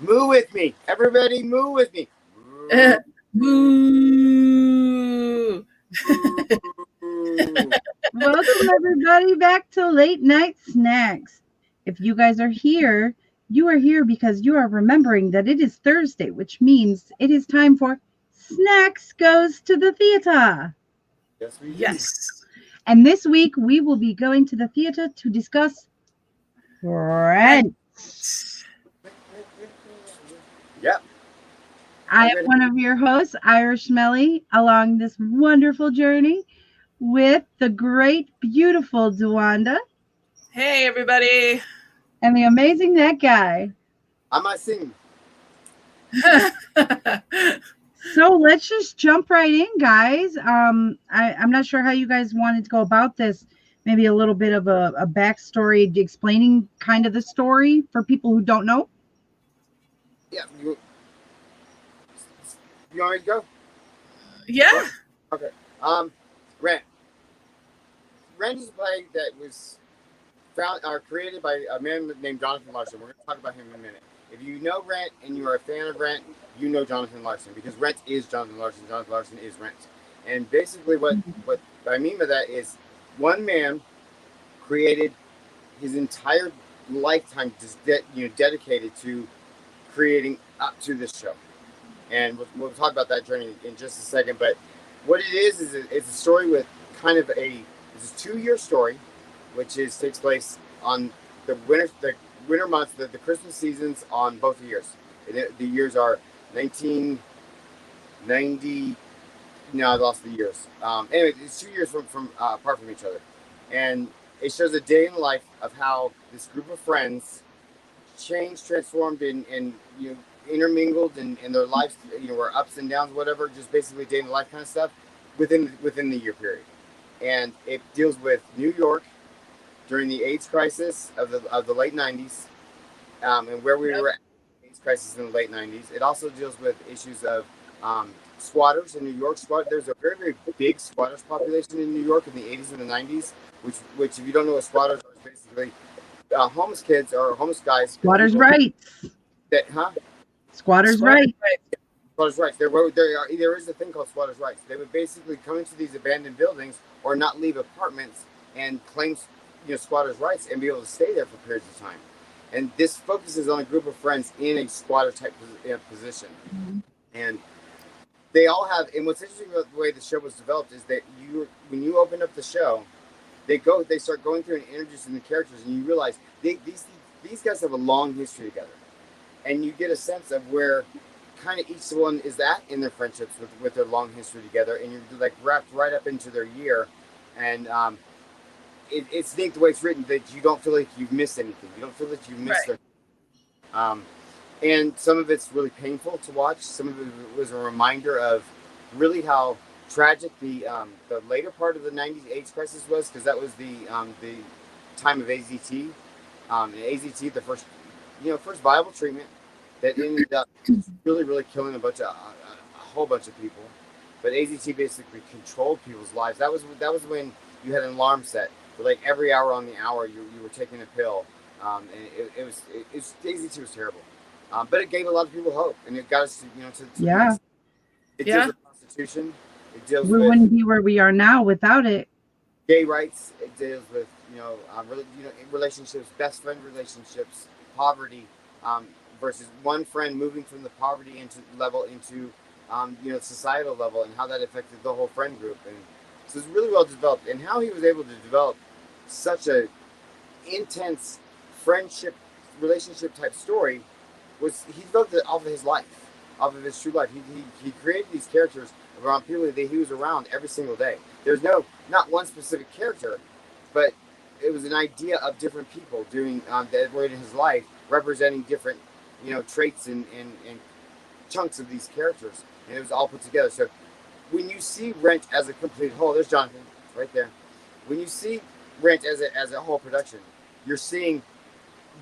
Moo with me. Everybody moo with me. Woo! Moo. Welcome, everybody, back to Late Night Snacks. If you guys are here, you are here because you are remembering that it is Thursday, which means it is time for Snacks Goes to the Theater. Yes, we do. Yes. And this week, we will be going to the theater to discuss Rent. Yep. I am Everybody. one of your hosts, Irish Melly, along this wonderful journey with the great, beautiful Duwanda Hey, everybody. and the amazing That Guy. I might sing. So let's just jump right in, guys. I'm not sure how you guys wanted to go about this. Maybe a little bit of a backstory, explaining kind of the story for people who don't know. Yeah. You want me to go? Yeah. Okay. Rent. Rent is a play that was found or created by a man named Jonathan Larson. We're going to talk about him in a minute. If you know Rent and you are a fan of Rent, you know Jonathan Larson because Rent is Jonathan Larson. Jonathan Larson is Rent. And basically, what I mean by that is one man created his entire lifetime just dedicated to creating up to this show. And we'll talk about that journey in just a second. But what it is it's a story with kind of it's a 2-year story, which takes place on the winter months, the Christmas seasons on both years. And the years are 1990. No, I lost the years. Anyway, it's 2 years from apart from each other, and it shows a day in the life of how this group of friends changed, transformed, and intermingled, and their lives were ups and downs, whatever, just basically day in the life kind of stuff within the year period. And it deals with New York during the AIDS crisis of the late '90s, and where we were at the AIDS crisis in the late '90s. It also deals with issues of squatters in New York. There's a very very big squatters population in New York in the '80s and the '90s, which if you don't know what squatters are, is basically homeless kids or homeless guys, Squatters' people rights. that Squatters' rights. squatters' rights. There is a thing called squatters' rights. They would basically come into these abandoned buildings or not leave apartments and claim squatters' rights and be able to stay there for periods of time. And this focuses on a group of friends in a squatter type position. Mhm. And they all have. And what's interesting about the way the show was developed is that when you open up the show, they start going through and introducing the characters, and you realize these guys have a long history together, and you get a sense of where kind of each one is at in their friendships with their long history together, and you're like wrapped right up into their year, and it's neat the way it's written that you don't feel like you've missed anything. You don't feel that you've missed Right. their. And some of it's really painful to watch. Some of it was a reminder of really how tragic the later part of the '90s AIDS crisis was, because that was the time of AZT. And AZT, the first viable treatment that ended up really really killing a whole bunch of people. But AZT basically controlled people's lives. That was when you had an alarm set for like every hour on the hour you were taking a pill. And AZT was terrible. But it gave a lot of people hope, and it got us to the Yeah, next. It deals Yeah. with prostitution. It deals we with wouldn't be where we are now without it. gay rights. It deals with relationships, best friend relationships, poverty, versus one friend moving from the poverty into societal level, and how that affected the whole friend group. And so it's really well developed, and how he was able to develop such a intense friendship relationship type story was he developed it off of his life, off of his true life. He created these characters around people that he was around every single day. There's not one specific character, but it was an idea of different people doing that were in his life, representing different traits and chunks of these characters, and it was all put together. So when you see Rent as a complete whole, there's Jonathan right there. When you see Rent as a whole production, you're seeing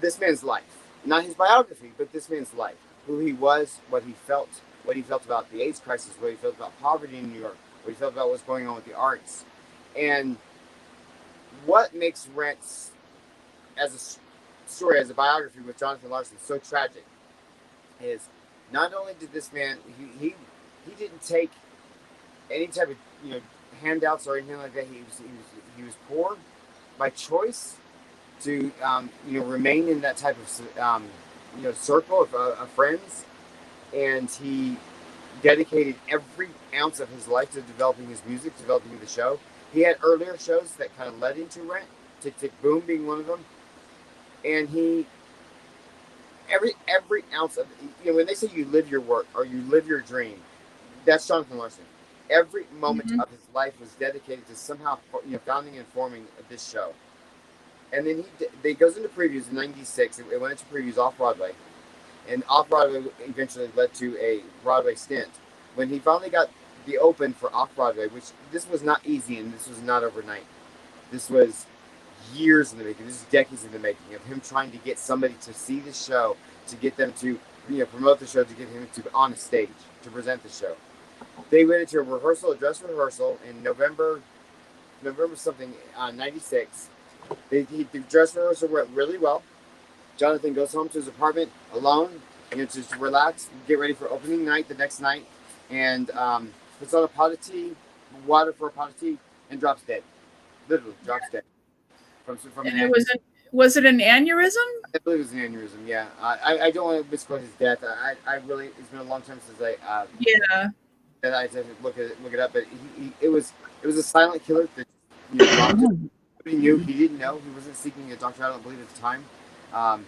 this man's life, not his biography, but this man's life, who he was, what he felt about the AIDS crisis, what he felt about poverty in New York, what he felt about what's going on with the arts, and what makes Rent as a story, as a biography with Jonathan Larson so tragic. is not only did this man he didn't take any type of handouts or anything like that. He was poor by choice to remain in that type of circle of friends, and he dedicated every ounce of his life to developing his music, developing the show. He had earlier shows that kind of led into Rent, Tick Tick Boom being one of them, and he every ounce of when they say you live your work or you live your dream, that's Jonathan Larson. Every moment Mhm. of his life was dedicated to somehow founding and forming this show. And then they goes into previews in '96. It went into previews off Broadway, and off Broadway eventually led to a Broadway stint. When he finally got the open for off Broadway, which this was not easy and this was not overnight. This was years in the making. This is decades in the making of him trying to get somebody to see the show, to get them to promote the show, to get him to on a stage to present the show. They went into a dress rehearsal in November something, '96. The dress rehearsal went really well. Jonathan goes home to his apartment alone, just to relax, get ready for opening night the next night, and puts on a pot of tea, water for a pot of tea, and drops dead. Literally drops dead from an And it aneurysm. was it an aneurysm? I believe it was an aneurysm. Yeah, I don't want to misquote his death. I really it's been a long time since Yeah. that I had to look it up, but it was a silent killer that dropped it. Oh, Nobody knew. He didn't know. He wasn't seeking a doctor. I don't believe at the time. Um,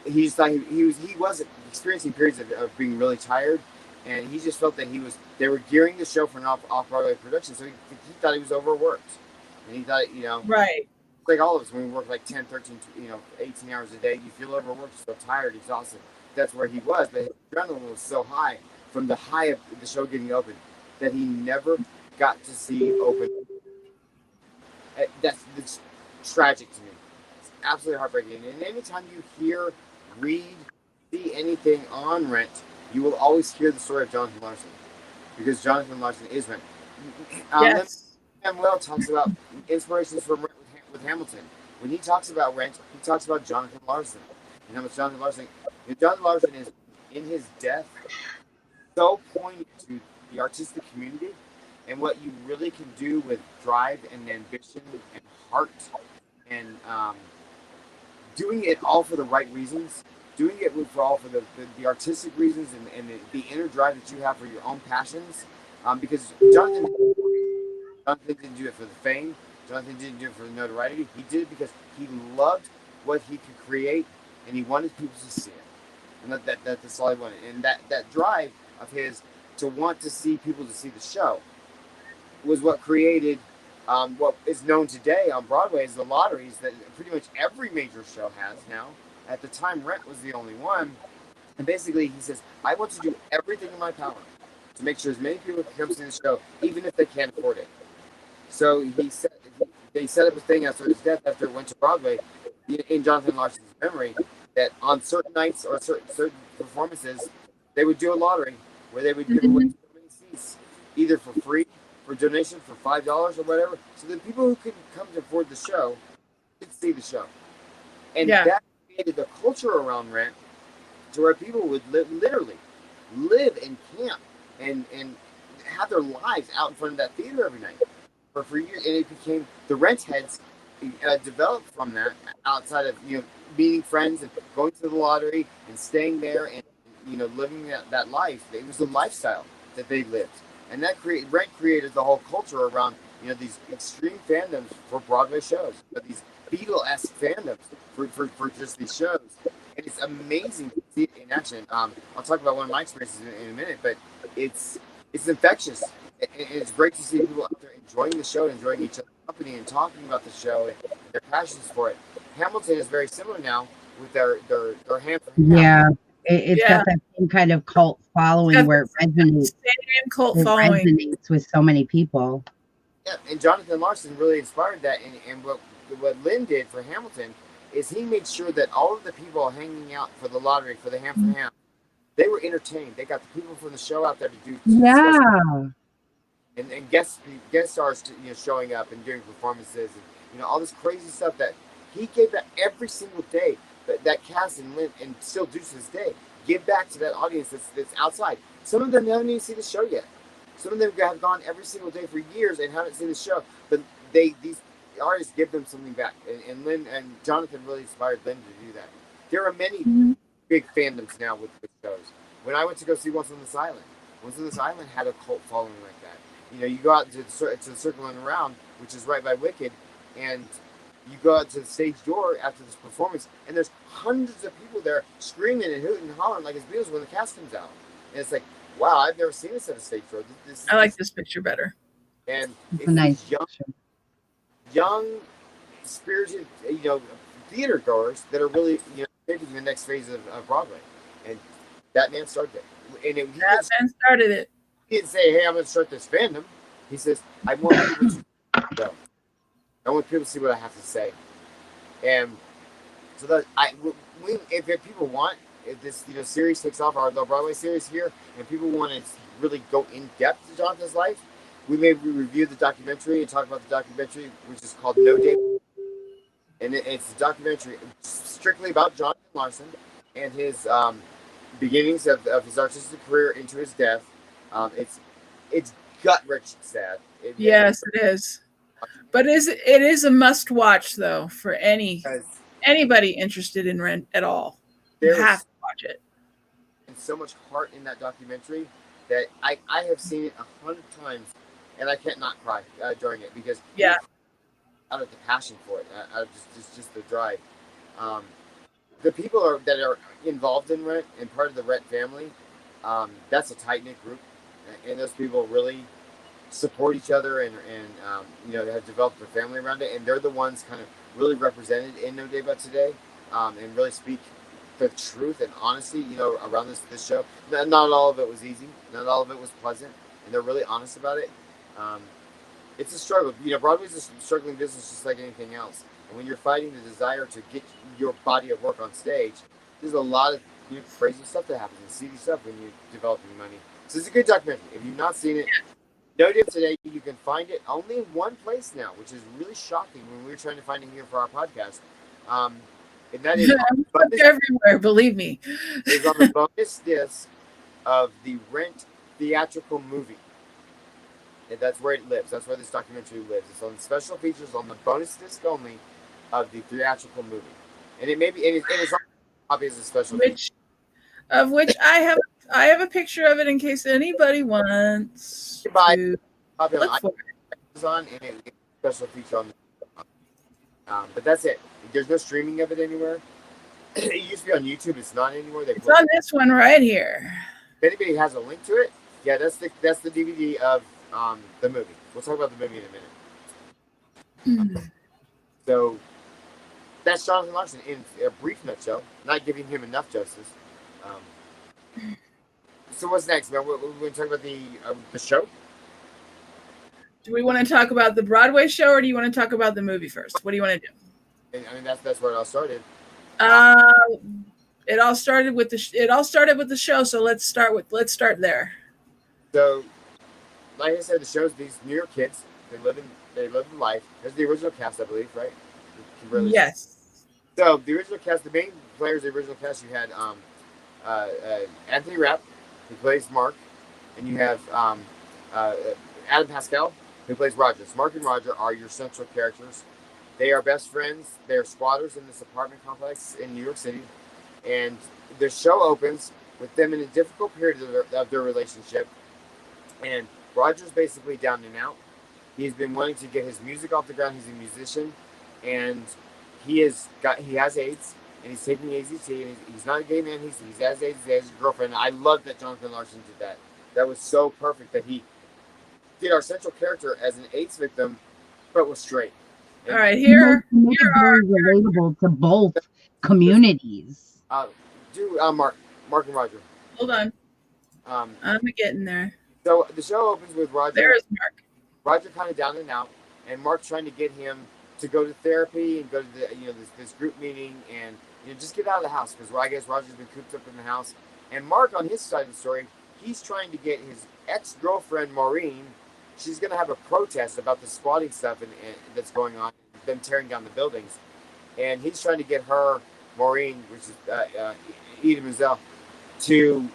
he just thought he was experiencing periods of being really tired, and he just felt that they were gearing the show for an off Broadway production, so he thought he was overworked, and he thought Right. like all of us when we work like 10, 13, 18 hours a day, you feel overworked, so tired, exhausted. That's where he was, but his adrenaline was so high from the high of the show getting open that he never got to see open. That's tragic to me. It's absolutely heartbreaking. And anytime you hear, read, see anything on Rent, you will always hear the story of Jonathan Larson because Jonathan Larson is Rent. Yes. Lin-Manuel talks about inspirations from Rent with Hamilton. When he talks about Rent, he talks about Jonathan Larson and how much Jonathan Larson is in his death so poignant to the artistic community and what you really can do with drive and ambition and heart and doing it all for the right reasons, doing it for all for the artistic reasons and the inner drive that you have for your own passions. Because Jonathan didn't do it for the fame. Jonathan didn't do it for the notoriety. He did it because he loved what he could create and he wanted people to see it. And that's all he wanted. And that drive of his to want to see people to see the show was what created what is known today on Broadway as the lotteries that pretty much every major show has now. At the time, Rent was the only one. And basically, he says, I want to do everything in my power to make sure as many people can come see the show, even if they can't afford it. So they set up a thing after his death, after it went to Broadway, in Jonathan Larson's memory, that on certain nights or certain performances, they would do a lottery where they would give away Mhm. so many seats, either for free, for donation, for $5 or whatever, so the people who couldn't come to afford the show could see the show. And Yeah. that created the culture around Rent to where people would literally live and camp and have their lives out in front of that theater every night for years, and it became the Rent heads developed from that outside of meeting friends and going to the lottery and staying there and living that life. It was the lifestyle that they lived, and Rent created the whole culture around these extreme fandoms for Broadway shows, these Beatle-esque fandoms for just these shows. And it's amazing to see it in action. I'll talk about one of my experiences in a minute, but it's infectious. It's great to see people out there enjoying the show, enjoying each other's company, and talking about the show and their passions for it. Hamilton is very similar now with their hand for hand. yeah. It's Yeah. got that same kind of cult following Got where the same cult it following. resonates with so many people. Yeah, and Jonathan Larson really inspired that. And what Lynn did for Hamilton is he made sure that all of the people hanging out for the lottery for the hand for hand, they were entertained. They got the people from the show out there to do Yeah. special and guest stars showing up and doing performances and all this crazy stuff that he gave that every single day. That cast and still do to this day. give back to that audience that's outside. Some of them haven't even seen the show yet. Some of them have gone every single day for years and haven't seen the show, but these artists give them something back. And Lynn and Jonathan really inspired Lynn to do that. There are many big fandoms now with shows. When I went to go see Once on This Island, Once on This Island had a cult following like that. You know, you go out to the Circle and Around, which is right by Wicked, and you go out to the stage door after this performance, and there's hundreds of people there screaming and hooting and hollering like it's Beatles when the cast comes out. And it's like, wow, I've never seen this at a stage show. I like this picture better. And It's a nice young, spirited, theater goers that are really, taking the next phase of Broadway. And that man started it. And That man started it. He didn't say, hey, I'm going to start this fandom. He says, I want people to go. I want people to see what I have to say. And so that if people want, if this series takes off, the Broadway series here, and people want to really go in depth to Jonathan's life, we may review the documentary and talk about the documentary, which is called No Day. And it's a documentary strictly about Jonathan Larson and his beginnings of his artistic career into his death. It's gut-wrenching sad. Yes, it is. But it is a must-watch, though, for anybody interested in Rent at all. You have to watch it. And so much heart in that documentary that I have seen it 100 times, and I can't not cry during it because out of the passion for it, out of just the drive. The people that are involved in Rent and part of the Rent family, that's a tight-knit group, and those people really support each other and have developed a family around it, and they're the ones kind of really represented in No Day But Today, and really speak the truth and honesty, around this show. Not all of it was easy, not all of it was pleasant, and they're really honest about it. It's a struggle. Broadway's a struggling business just like anything else, and when you're fighting the desire to get your body of work on stage, there's a lot of crazy stuff that happens and seedy stuff when you're developing money. So it's a good documentary. If you've not seen it, No Day Today, you can find it only in one place now, which is really shocking when we were trying to find it here for our podcast. And that is everywhere, believe me. It's on the bonus disc of the Rent theatrical movie. And that's where it lives. That's where this documentary lives. It's on special features on the bonus disc only of the theatrical movie. And it is obvious as a special feature. Of which I have a picture of it in case anybody wants to look for it. Amazon, and it's a special feature on but that's it. There's no streaming of it anywhere. It used to be on YouTube. It's not anymore. It's on this one right here. If anybody has a link to it, that's the DVD of the movie. We'll talk about the movie in a minute. So that's Jonathan Larson in a brief nutshell. Not giving him enough justice. So what's next, man? We're going to talk about the show. Do we want to talk about the Broadway show, or do you want to talk about the movie first? What do you want to do? I mean, that's where it all started. It all started with the show. So let's start there. So, like I said, the show's these New York kids. They live in life. There's the original cast, I believe, right? Yes. So the original cast, the main players, the original cast, you had Anthony Rapp, who plays Mark, and you have Adam Pascal, who plays Roger. So Mark and Roger are your central characters. They are best friends. They are squatters in this apartment complex in New York City. And the show opens with them in a difficult period of their relationship. And Roger's basically down and out. He's been wanting to get his music off the ground. He's a musician. And he has AIDS. And he's taking AZT. And he's not a gay man. He has AIDS. He has a girlfriend. I love that Jonathan Larson did that. That was so perfect that he did our central character as an AIDS victim, but was straight. All right, here are relatable to both communities. Mark and Roger. Hold on. I'm getting there. So the show opens with Roger. There's Mark. Roger kind of down and out, and Mark trying to get him to go to therapy and go to this group meeting and just get out of the house because I guess Roger's been cooped up in the house. And Mark on his side of the story, he's trying to get his ex-girlfriend Maureen. She's going to have a protest about the squatting stuff and that's going on, them tearing down the buildings. And he's trying to get her, Maureen, which is Eda Menzel, to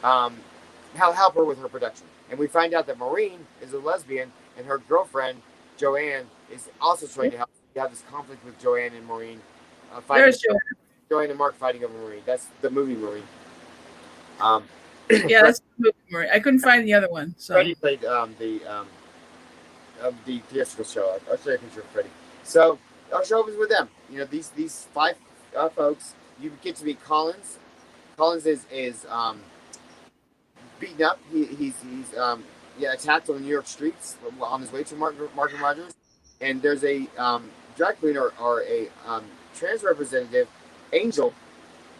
help her with her production. And we find out that Maureen is a lesbian, and her girlfriend Joanne is also trying to help. You have this conflict with Joanne and Maureen fighting. There's Joanne. Joanne and Mark fighting over Maureen. That's the movie Maureen. Yeah, that's the movie Maureen. I couldn't find the other one. So Freddie played the theatrical show. I'll show you a picture of Freddie. So our show was with them. You know, these five folks. You get to meet Collins. Collins is beaten up. He's attacked on the New York streets on his way to Mark and Rogers. And there's a drag queen or a trans representative, Angel,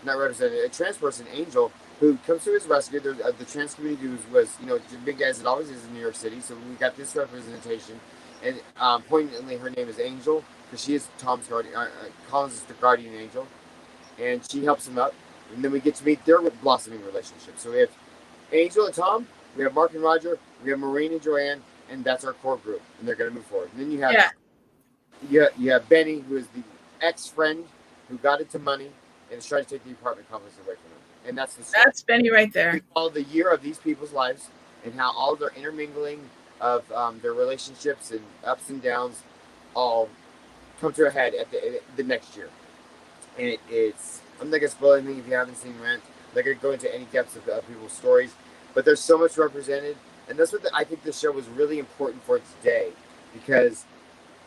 not representative, a trans person, Angel, who comes to his rescue. The trans community was the big guys it always is in New York City. So we got this representation, and poignantly, her name is Angel because she is Tom's guardian. Collins is the guardian angel, and she helps him up. And then we get to meet their blossoming relationship. So we have Angel and Tom, we have Mark and Roger, we have Maureen and Joanne, and that's our core group, and they're going to move forward. And then you have Benny, who is the ex-friend who got into money and is trying to take the apartment complex away from him. And that's the story. That's Benny right there. We follow the year of these people's lives and how all of their intermingling of their relationships and ups and downs all come to a head at the next year. And it's, I'm not going to spoil anything if you haven't seen Rent. I'm not going to go into any depths of people's stories, but there's so much represented. And that's what I think this show was really important for today, because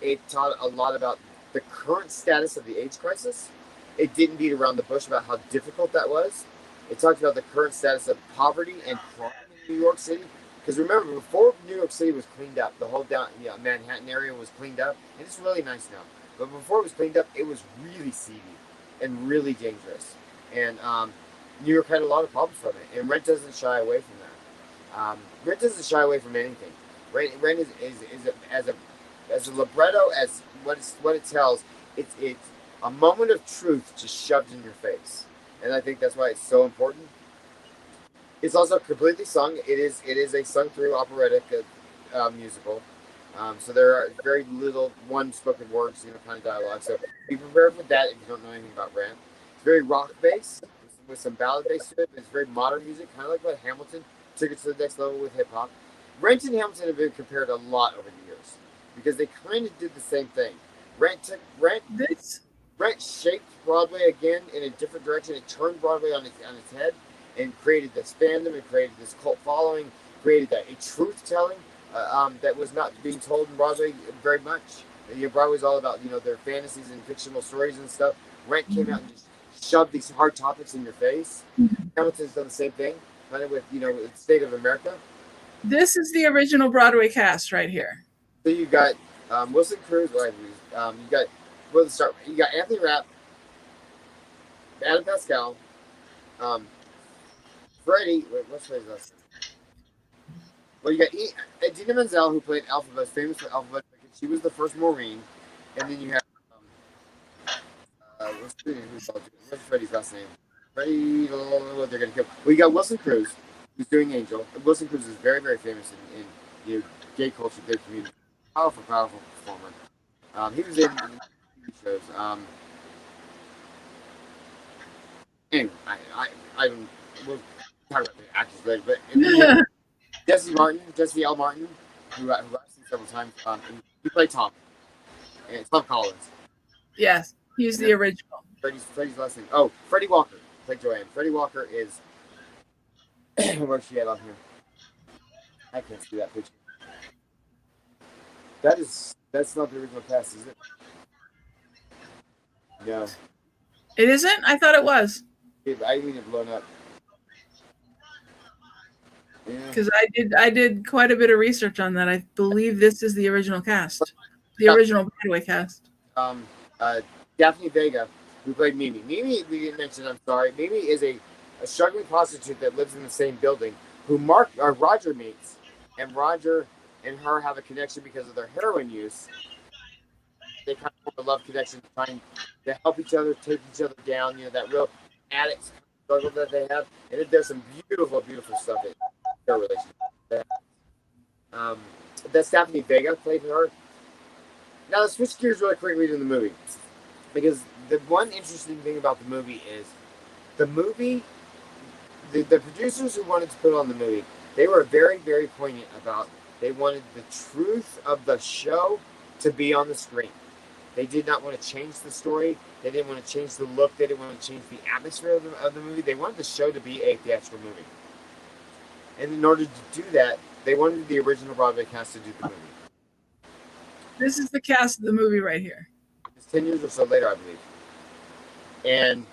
it taught a lot about the current status of the AIDS crisis. It didn't beat around the bush about how difficult that was. It talked about the current status of poverty and crime in New York City. Because remember, before New York City was cleaned up, the whole Manhattan area was cleaned up, and it's really nice now. But before it was cleaned up, it was really seedy and really dangerous. And New York had a lot of problems from it, and Rent doesn't shy away from that. Rent doesn't shy away from anything. Rent is as a libretto as what it tells. It's a moment of truth just shoved in your face, and I think that's why it's so important. It's also completely sung. It is a sung through operatic musical. So there are very little one spoken words, kind of dialogue. So be prepared for that if you don't know anything about Rent. It's very rock based with some ballad based to it. It's very modern music, kind of like what Hamilton took it to the next level with hip hop. Rent and Hamilton have been compared a lot over the years because they kind of did the same thing. Rent shaped Broadway again in a different direction. It turned Broadway on its head and created this fandom and created this cult following, created a truth telling that was not being told in Broadway very much. Broadway's all about their fantasies and fictional stories and stuff. Rent came out and just shoved these hard topics in your face. Hamilton's done the same thing, kind of with with the state of America. This is the original Broadway cast right here. So you got Wilson Cruz, you got Anthony Rapp, Adam Pascal, Freddie. What's Freddie's last name? Well, you got Idina Menzel, who played Alphabet, famous for Alphabet. She was the first Maureen, and then you have what's Freddie's last name? Freddie. They're gonna kill. Well, you got Wilson Cruz, who's doing Angel. Wilson Cruz is very, very famous in gay culture, gay community. Powerful performer. He was in TV shows. Anyway, I don't. We'll talk about the actors later, but Jesse L. Martin, who I've seen several times. He played Tom, and Tom Collins. Yes, he's the original. Freddie's last name. Oh, Freddie Walker played Joanne. Freddie Walker is where's she at on here? I can't see that picture. That's not the original cast, is it? No. It isn't? I thought it was. I mean it blown up. Because I did quite a bit of research on that. I believe this is the original cast, the original Broadway cast. Daphne Vega, who played Mimi. Mimi, we didn't mention. I'm sorry. Mimi is a struggling prostitute that lives in the same building, who Roger meets, and Roger and her have a connection because of their heroin use. They kind of have a love connection, trying to help each other, take each other down. That real addict struggle that they have, and there's some beautiful, beautiful stuff in their relationship. That's Daphne Vega played her. Now let's switch gears really quickly to the movie, because the one interesting thing about the movie is the movie the producers who wanted to put on the movie, they were very, very poignant about they wanted the truth of the show to be on the screen. They did not want to change the story. They didn't want to change the look. They didn't want to change the atmosphere of the movie. They wanted the show to be a theatrical movie. And in order to do that, they wanted the original Broadway cast to do the movie. This is the cast of the movie right here. It's 10 years or so later, I believe. And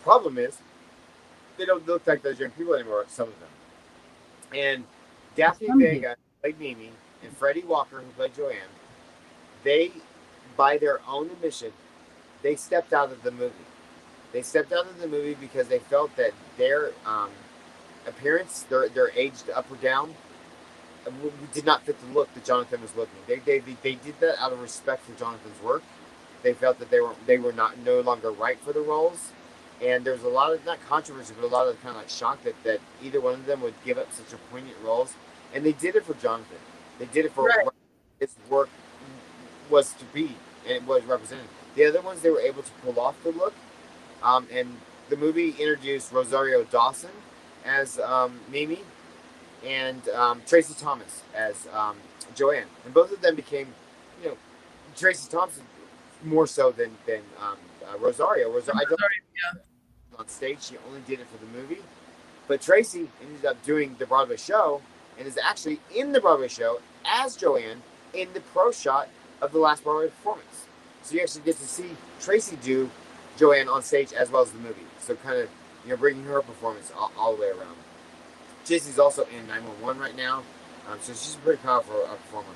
problem is, they don't look like those young people anymore, some of them. And Daphne Vega, who played Mimi, and Freddie Walker, who played Joanne, they, by their own admission, they stepped out of the movie. They stepped out of the movie because they felt that their appearance, their aged up or down, did not fit the look that Jonathan was looking. They did that out of respect for Jonathan's work. They felt that they were no longer right for the roles. And there was a lot of, not controversy, but a lot of kind of like shock that either one of them would give up such a poignant roles. And they did it for Jonathan. They did it for what his work was to be and it was represented. The other ones, they were able to pull off the look. And the movie introduced Rosario Dawson as Mimi and Tracy Thomas as Joanne. And both of them became, Tracy Thompson more so than Rosario. I don't on stage. She only did it for the movie. But Tracy ended up doing the Broadway show and is actually in the Broadway show as Joanne in the pro shot of the last Broadway performance. So you actually get to see Tracy do Joanne on stage as well as the movie. So kind of, bringing her performance all the way around. Tracy's also in 911 right now. So she's a pretty powerful performer.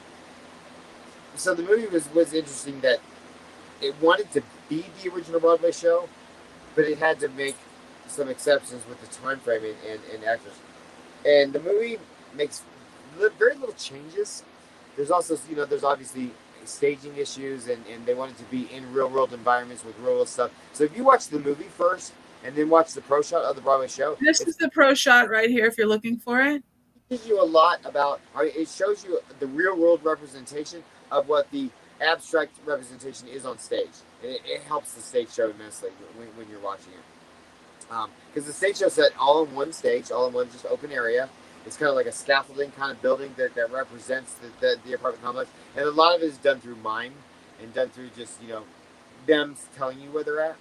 So the movie was interesting that it wanted to be the original Broadway show, but it had to make some exceptions with the time frame and actors. And the movie makes very little changes. There's also, there's obviously staging issues, and they wanted to be in real world environments with real world stuff. So if you watch the movie first and then watch the pro shot of the Broadway show, this is the pro shot right here if you're looking for it. It gives you a lot about, it shows you the real world representation of what the abstract representation is on stage. And it helps the stage show immensely when you're watching it. Because the stage show set all in one stage, all in one just open area. It's kind of like a scaffolding kind of building that represents the apartment complex. And a lot of it is done through mime and done through just, them telling you where they're at.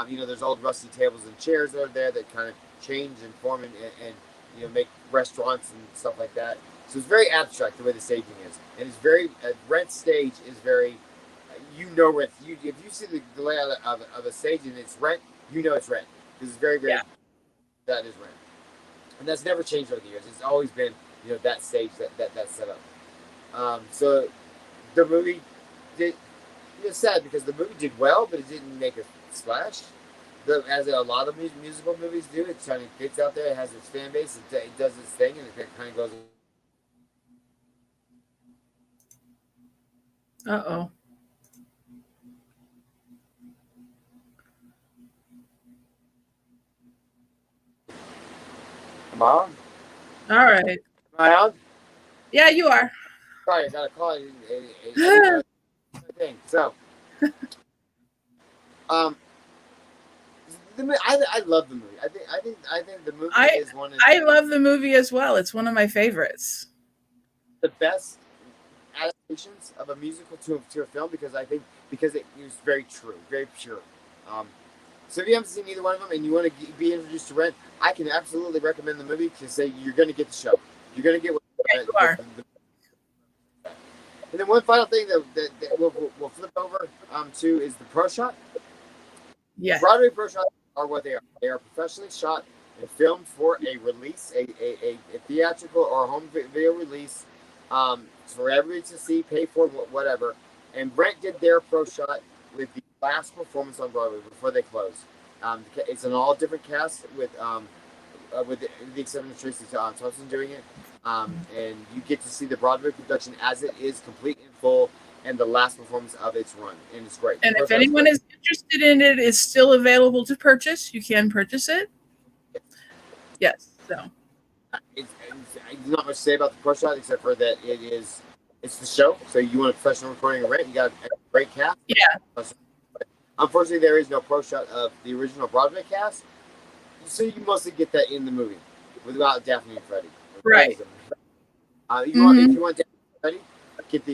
There's old rusty tables and chairs that are there that kind of change and form and make restaurants and stuff like that. So it's very abstract the way the staging is. And it's very, Rent stage is very, Rent. If you see the layout of a stage and it's Rent, it's Rent. Because it's very, very, that is Rent. And that's never changed over the years. It's always been, that stage, that setup. So the movie did, it's sad because the movie did well, but it didn't make a splash. As a lot of musical movies do, it kind of gets out there, it has its fan base, it does its thing, and it kind of goes. Uh-oh. Am I on? All right. Am I on? Yeah, you are. Sorry, I got a call. A thing. So, I love the movie. I think the movie is one of. I love the movie as well. It's one of my favorites. The best adaptations of a musical to a film because it is very true, very pure. So if you haven't seen either one of them and you want to be introduced to Rent, I can absolutely recommend the movie because say you're going to get the show. You're going to get what you are. And then one final thing that we'll flip over to is the pro shot. Yeah. Broadway pro shots are what they are. They are professionally shot and filmed for a release, a theatrical or home video release for everybody to see, pay for, whatever. And Brent did their pro shot with the last performance on Broadway before they closed. It's an all different cast with the exception of Tracy Thompson doing it. And you get to see the Broadway production as it is, complete and full, and the last performance of its run, and it's great. And if anyone is interested in it, it's still available to purchase. You can purchase it. Yes. So. There's not much to say about the pro shot except for that it's the show. So you want a professional recording of Rent, you got a great cast. Yeah. Unfortunately, there is no pro shot of the original Broadway cast. so you mostly get that in the movie without Daphne and Freddie. Right. If you want Daphne and Freddie, get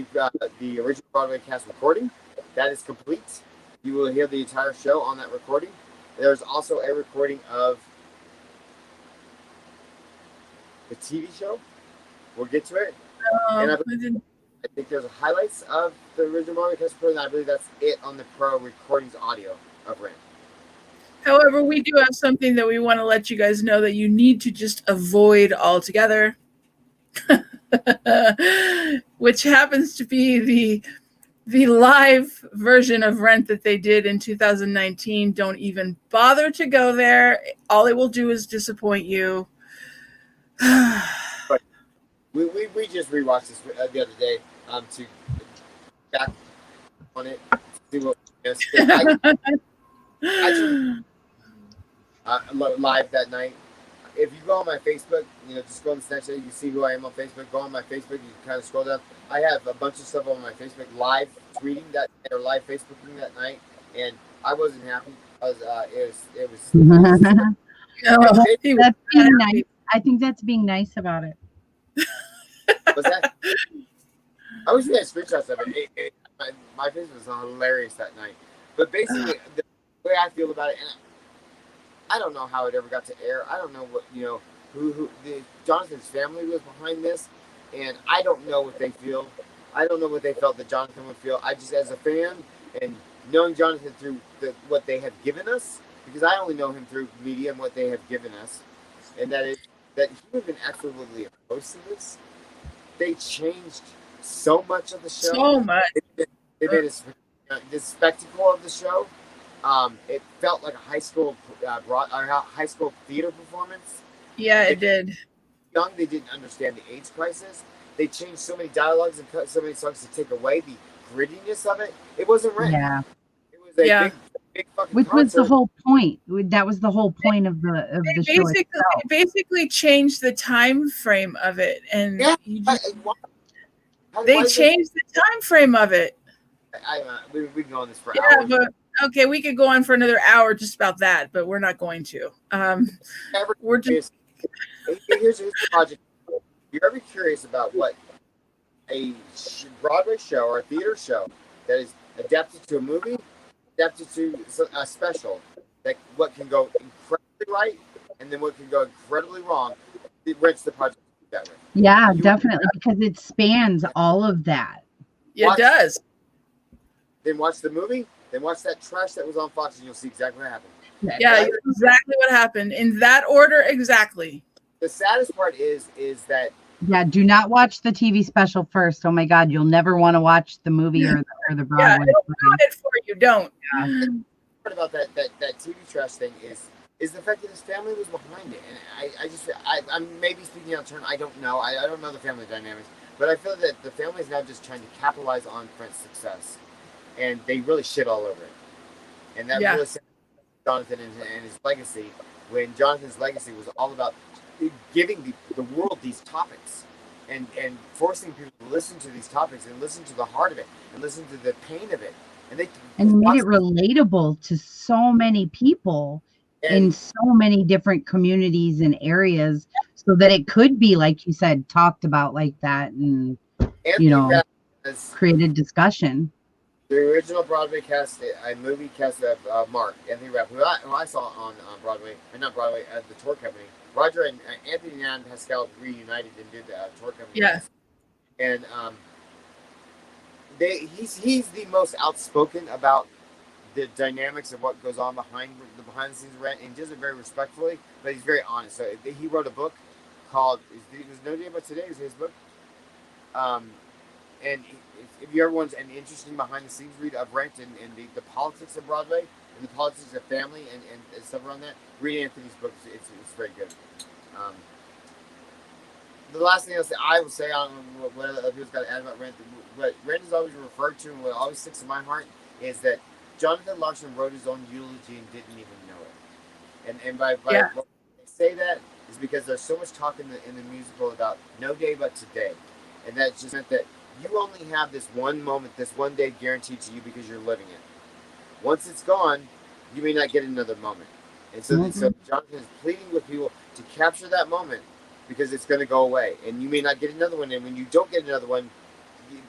the original Broadway cast recording. That is complete. You will hear the entire show on that recording. There's also a recording of the TV show. We'll get to it. And I think there's highlights of the original Broadway cast recording. I believe that's it on the pro recordings audio of Rent. However, we do have something that we want to let you guys know that you need to just avoid altogether, which happens to be the live version of Rent that they did in 2019. Don't even bother to go there. All it will do is disappoint you. But we just rewatched this the other day to back on it, to see what live that night. If you go on my Facebook, just go on the Snapchat, you can see who I am on Facebook. Go on my Facebook, you can kind of scroll down. I have a bunch of stuff on my Facebook live tweeting that or live Facebooking that night, and I wasn't happy. It was. That's being nice. I think that's being nice about it. Was that? I wish we had screenshots of it. My face was hilarious that night. But basically, the way I feel about it, and I don't know how it ever got to air. I don't know what who Jonathan's family was behind this, and I don't know what they feel. I don't know what they felt that Jonathan would feel. I just, as a fan, and knowing Jonathan through what they have given us, because I only know him through media and what they have given us, and that he would have been absolutely opposed to this. They changed so much of the show. So much. They made this spectacle of the show. It felt like a high school theater performance. Yeah, it did. Young, they didn't understand the AIDS crisis. They changed so many dialogues and cut so many songs to take away the grittiness of it. It wasn't Rent. Yeah. It was a big fucking Which concert. was the whole point. That was the whole point of the show. They basically changed the time frame of it, and they changed the time frame of it. We can go on this for hours. But okay, we could go on for another hour just about that, but we're not going to. We're just. Here's the project. If you're ever curious about what a Broadway show or a theater show that is adapted to a movie, adapted to a special, that what can go incredibly right and then what can go incredibly wrong, it Rents the project that way. Yeah, definitely, because it spans all of that. It does. Then watch the movie, then watch that trash that was on Fox, and you'll see exactly what happened. Yeah, exactly what happened. In that order, exactly. The saddest part is that. Yeah, do not watch the TV special first. Oh my God, you'll never want to watch the movie or the Broadway. Yeah, it'll ruin it for you. Don't. Yeah. The part about that TV trash thing is the fact that his family was behind it, and I'm maybe speaking out of turn. I don't know. I don't know the family dynamics, but I feel that the family is now just trying to capitalize on Brent's success, and they really shit all over it, and that really set Jonathan and his legacy. When Jonathan's legacy was all about giving the world these topics and forcing people to listen to these topics and listen to the heart of it and listen to the pain of it, and made it relatable to so many people in so many different communities and areas, so that it could be, like you said, talked about like that, and created discussion. The original Broadway cast, a movie cast of Anthony Rapp, who I saw on Broadway, or not Broadway, at the tour company. Roger and Anthony and Pascal reunited and did the tour company. Yes. And he's the most outspoken about the dynamics of what goes on behind the scenes of Rent, and does it very respectfully, but he's very honest. So he wrote a book called "It Was No Day But Today" is his book. And if you ever want an interesting behind the scenes read of Rent and the politics of Broadway and the politics of family and stuff around that, read Anthony's book. It's very good. The last thing I will say, I don't know what other people's got to add about Rent, but Rent is always referred to, and what always sticks in my heart is that Jonathan Larson wrote his own eulogy and didn't even know it. And by what I say that is because there's so much talk in the musical about no day but today, and that just meant that you only have this one moment, this one day guaranteed to you because you're living it. Once it's gone, you may not get another moment. And so Jonathan is pleading with people to capture that moment because it's going to go away, and you may not get another one. And when you don't get another one,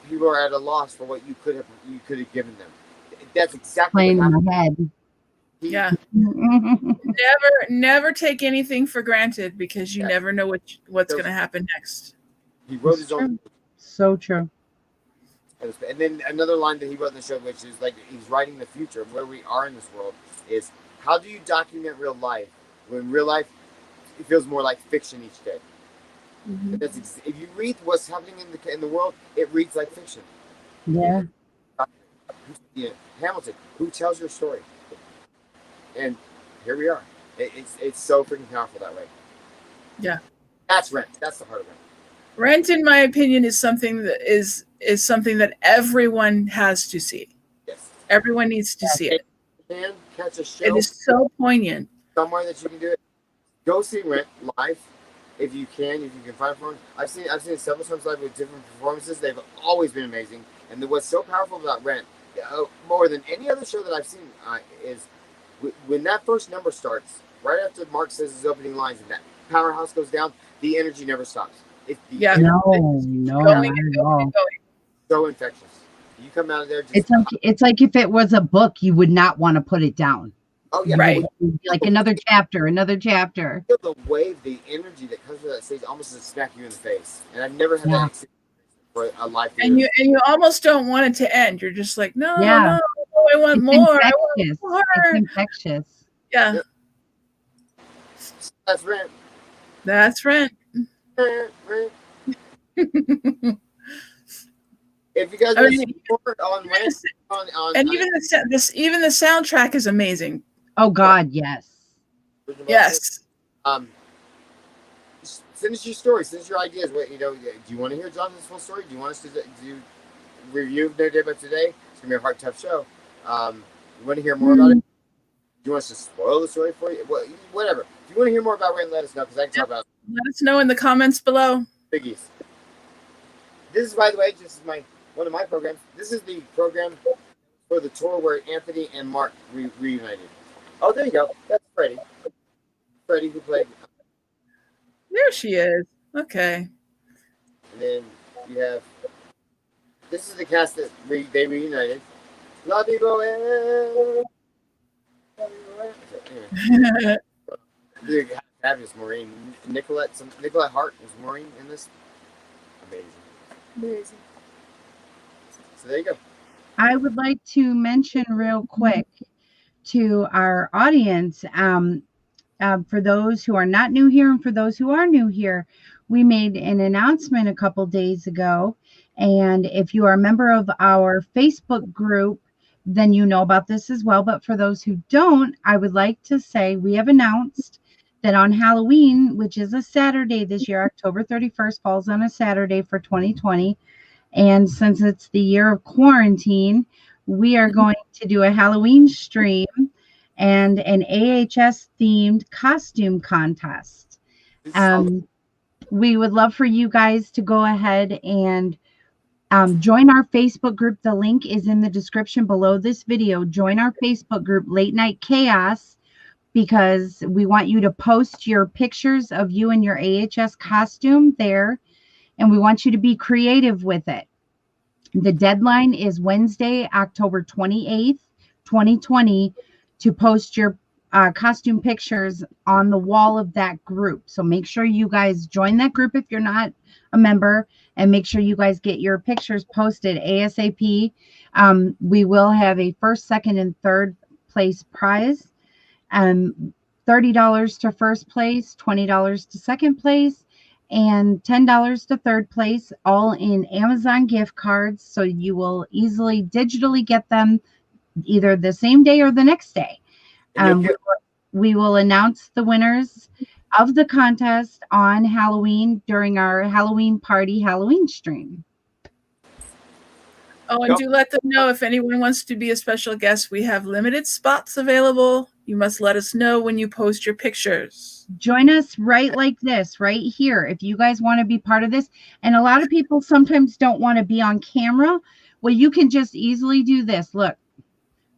people are at a loss for what you could have given them. That's exactly Playing what in happened. my head. Yeah. Mhm. Never take anything for granted because you never know what's going to happen next. He wrote his own. So true. And then another line that he wrote in the show, which is like he's writing the future of where we are in this world, is how do you document real life when real life it feels more like fiction each day? Mm-hmm. If you read what's happening in the world, it reads like fiction. Yeah. Hamilton, who tells your story? And here we are. It's so freaking powerful that way. Yeah. That's Rent. That's the heart of Rent. Rent, in my opinion, is something that is something that everyone has to see. Yes. Everyone needs to see it. And catch a show. It is so poignant. Somewhere that you can do it. Go see Rent live if you can find it. I've seen it several times live with different performances. They've always been amazing. And what's so powerful about Rent, more than any other show that I've seen, is when that first number starts, right after Mark says his opening lines and that powerhouse goes down, the energy never stops. No. So infectious. You come out of there. It's like if it was a book, you would not want to put it down. Oh yeah, right. Like another chapter. Feel the wave, the energy that comes from that stage, almost to smack you in the face. And I've never had that experience for a live theater. And you almost don't want it to end. You're just like, no, I want it's more. Infectious. I want more. It's infectious. Yeah. That's Rent. That's Rent. Rent. If you guys want to see more on Rent, and even the soundtrack is amazing. Oh God, yes. Yes. Send us your story. Send us your ideas. Do you want to hear Jonathan's full story? Do you want us to do review of No Day But Today? It's gonna be a hard, tough show. You want to hear more about it? Do you want us to spoil the story for you? Whatever. If you want to hear more about Rent, let us know because I can talk about it. Let us know in the comments below. Biggies. This is, by the way, one of my programs. This is the program for the tour where Anthony and Mark reunited. Oh, there you go. That's Freddie. Freddie who played. There she is. Okay. And then you have. This is the cast that they reunited. La Bibo. Fabulous Maureen. Nicolette Hart was Maureen in this. Amazing. So there you go. I would like to mention real quick to our audience, for those who are not new here and for those who are new here, we made an announcement a couple days ago. And if you are a member of our Facebook group, then you know about this as well. But for those who don't, I would like to say we have announced that on Halloween, which is a Saturday this year, October 31st falls on a Saturday for 2020. And since it's the year of quarantine, we are going to do a Halloween stream and an AHS themed costume contest. We would love for you guys to go ahead and join our Facebook group. The link is in the description below this video. Join our Facebook group, Late Night Chaos, because we want you to post your pictures of you in your AHS costume there. And we want you to be creative with it. The deadline is Wednesday, October 28th, 2020, to post your costume pictures on the wall of that group. So make sure you guys join that group if you're not a member, and make sure you guys get your pictures posted ASAP. We will have a first, second, and third place prize. $30 to first place, $20 to second place, and $10 to third place, all in Amazon gift cards. So you will easily digitally get them either the same day or the next day. We will announce the winners of the contest on Halloween during our Halloween party Halloween stream. Oh, and do let them know if anyone wants to be a special guest. We have limited spots available. You must let us know when you post your pictures. Join us right like this, right here. If you guys want to be part of this, and a lot of people sometimes don't want to be on camera, well, you can just easily do this. Look,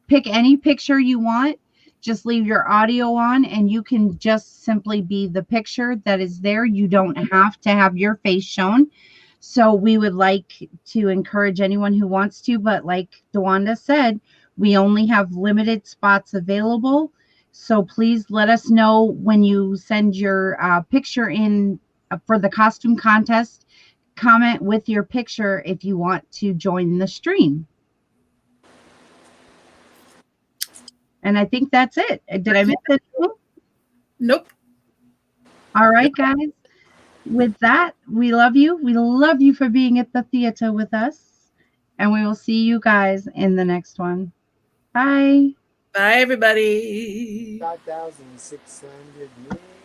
pick any picture you want. just leave your audio on, and you can just simply be the picture that is there. You don't have to have your face shown. So we would like to encourage anyone who wants to, but like DeWanda said, we only have limited spots available. So please let us know when you send your picture in for the costume contest. Comment with your picture if you want to join the stream. And I think that's it. Did I miss anything? Nope. All right, guys. With that, we love you. We love you for being at the theater with us. And we will see you guys in the next one. Bye. Bye, everybody. 5,600 million.